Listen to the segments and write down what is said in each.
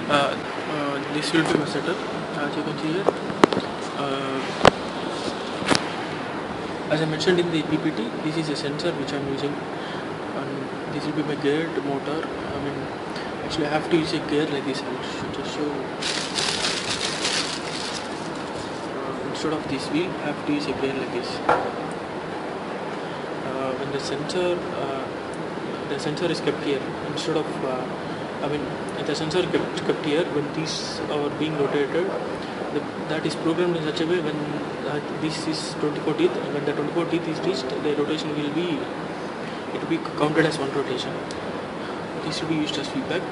This will be my setup. As you can see here, uh, as I mentioned in the PPT, this is a sensor which I am using, and this will be my geared motor. I mean, actually I have to use a gear like this. I should just show. Instead of this wheel, I have to use a gear like this. When the sensor is kept here instead of the sensor kept here. When these are being rotated, that is programmed in such a way when this is 24 teeth. When the 24 teeth is reached, the rotation will be counted as one rotation. This will be used as feedback.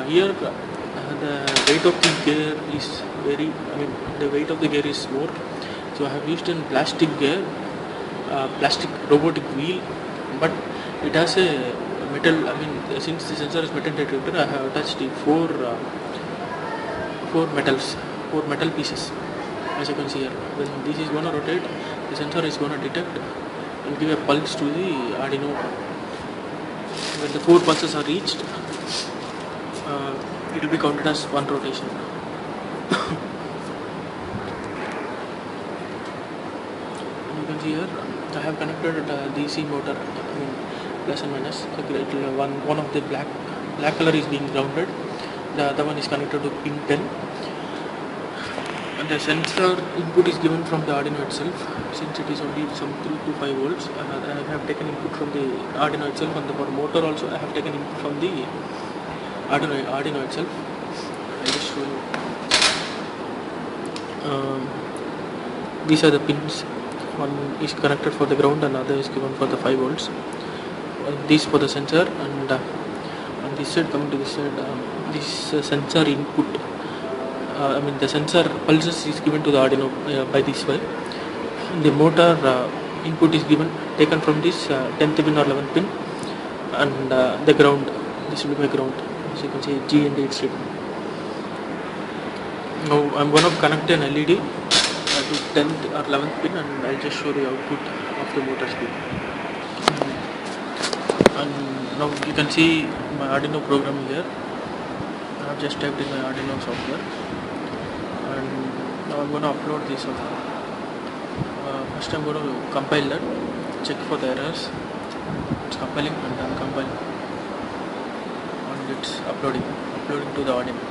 Here the weight of the gear is the weight of the gear is more. So I have used a plastic gear, plastic robotic wheel, but it has a metal. Since the sensor is metal detector, I have attached the four metal pieces. As you can see here, when this is going to rotate, the sensor is going to detect and give a pulse to the Arduino. When the 4 pulses are reached, it will be counted as one rotation. You can see here, I have connected a DC motor, plus and minus. One of the black color is being grounded, the other one is connected to pin 10, and the sensor input is given from the Arduino itself. Since it is only some 3 to 5 volts, I have taken input from the Arduino itself, and for motor also I have taken input from the Arduino itself. I'll just show you. These are the pins. One is connected for the ground and other is given for the 5 volts. This for the sensor, and on this side, coming to this side, this sensor input. The sensor pulses is given to the Arduino by this way. The motor input is taken from this 10th pin or 11th pin, and the ground. This will be my ground. As you can see, G and H written. Now I'm going to connect an LED to 10th or 11th pin, and I'll just show the output of the motor speed. And now you can see my Arduino program here. I have just typed in my Arduino software, and now I'm going to upload this software. First I'm going to compile that, check for the errors. It's compiling and uncompiling, and it's uploading to the Arduino.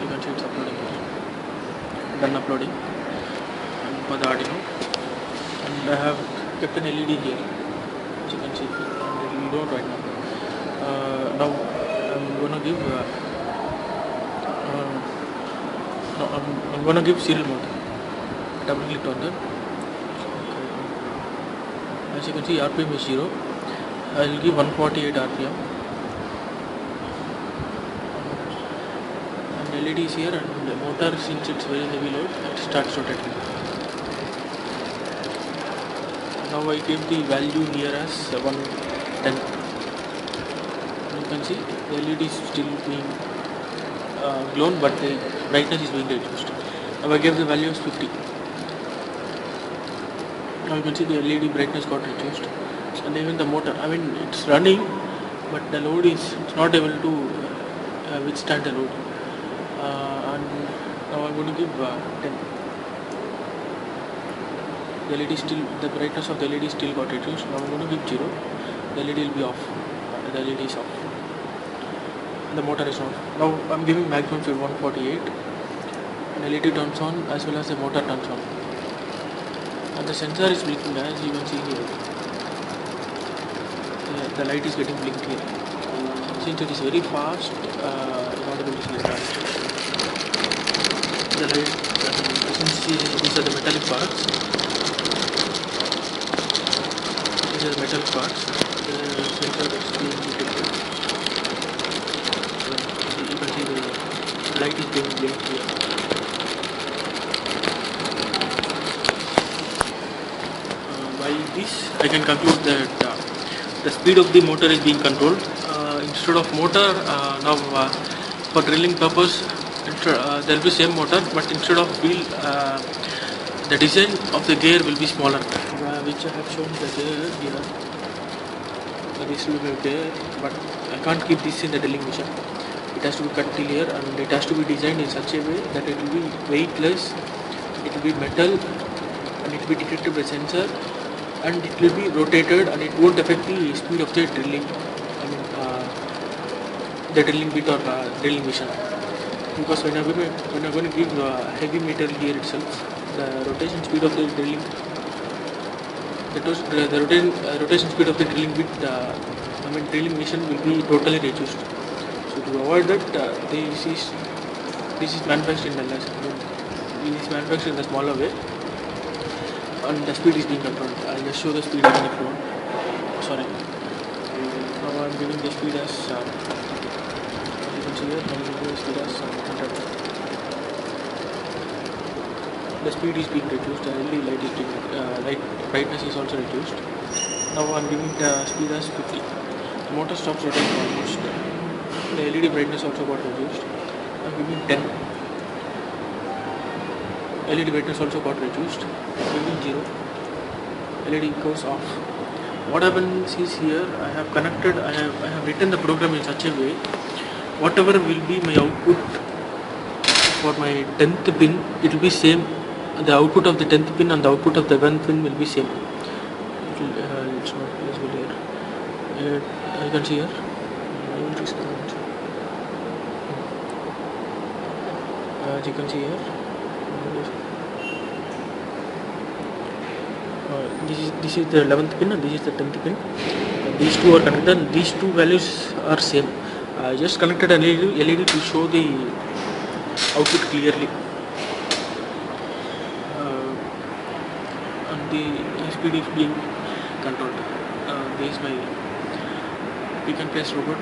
You can see it's uploading here. Done uploading, and for the Arduino, and I have kept an LED here, as you can see, and it will go right now. Now I'm going to give I'm going to give serial mode. Double click on that. As you can see, RPM is 0. I will give 148 RPM. And LED is here, and the motor, since it's very heavy load, it starts rotating. Now I give the value here as 110. You can see the LED is still being glown, but the brightness is being reduced. Now I gave the value as 50. Now you can see the LED brightness got reduced, and even the motor, it's running, but the load is not able to withstand the load. And now I'm going to give 10. The LED the brightness of the LED still got reduced. Now I'm going to give 0. The LED will be off. The LED is off. The motor is on. Now I'm giving maximum speed 148. The LED turns on as well as the motor turns on. And the sensor is blinking, as you can see here. The light is getting blinked here. Since it is very fast, you're not able to see the light. The light, since these are the metallic parts. These are the metal parts. The sensor is being detected. You can see the light is being blinked here. By this, I can conclude that the speed of the motor is being controlled. Instead of motor, now for drilling purpose, there will be same motor, but instead of wheel, the design of the gear will be smaller, which I have shown the gear here. this will be okay, but I can't keep this in the drilling machine. It has to be cut till here, and it has to be designed in such a way that it will be weightless, it will be metal, and it will be detected by sensor, and it will be rotated, and it won't affect the speed of the drilling. I mean, the drilling bit or drilling machine. Because when I'm going to give heavy metal here itself, the rotation speed of the drilling, the rotation speed of the drilling bit, drilling machine will be totally reduced. So to avoid that, this is manufactured in the less, this is manufactured in a smaller way, and the speed is being controlled. I'll just show the speed on the phone. Sorry. Now I'm giving the speed as you can see here. I'm giving the speed as 100. The speed is being reduced. The LED light is being light brightness is also reduced. Now I'm giving the speed as 50. The motor stops rotating almost. The LED brightness also got reduced. I'm giving 10. LED brightness also got reduced. I'm giving 0. LED goes off. What happens is here I have connected. I have written the program in such a way. Whatever will be my output for my 10th pin, it will be same. The output of the 10th pin and the output of the 11th pin will be same. It's not visible here. You can see here. As you can see here, this is the 11th pin and this is the 10th pin. These two are connected. And these two values are same. I just connected an LED to show the output clearly. The speed is being controlled. This is my pick and place robot.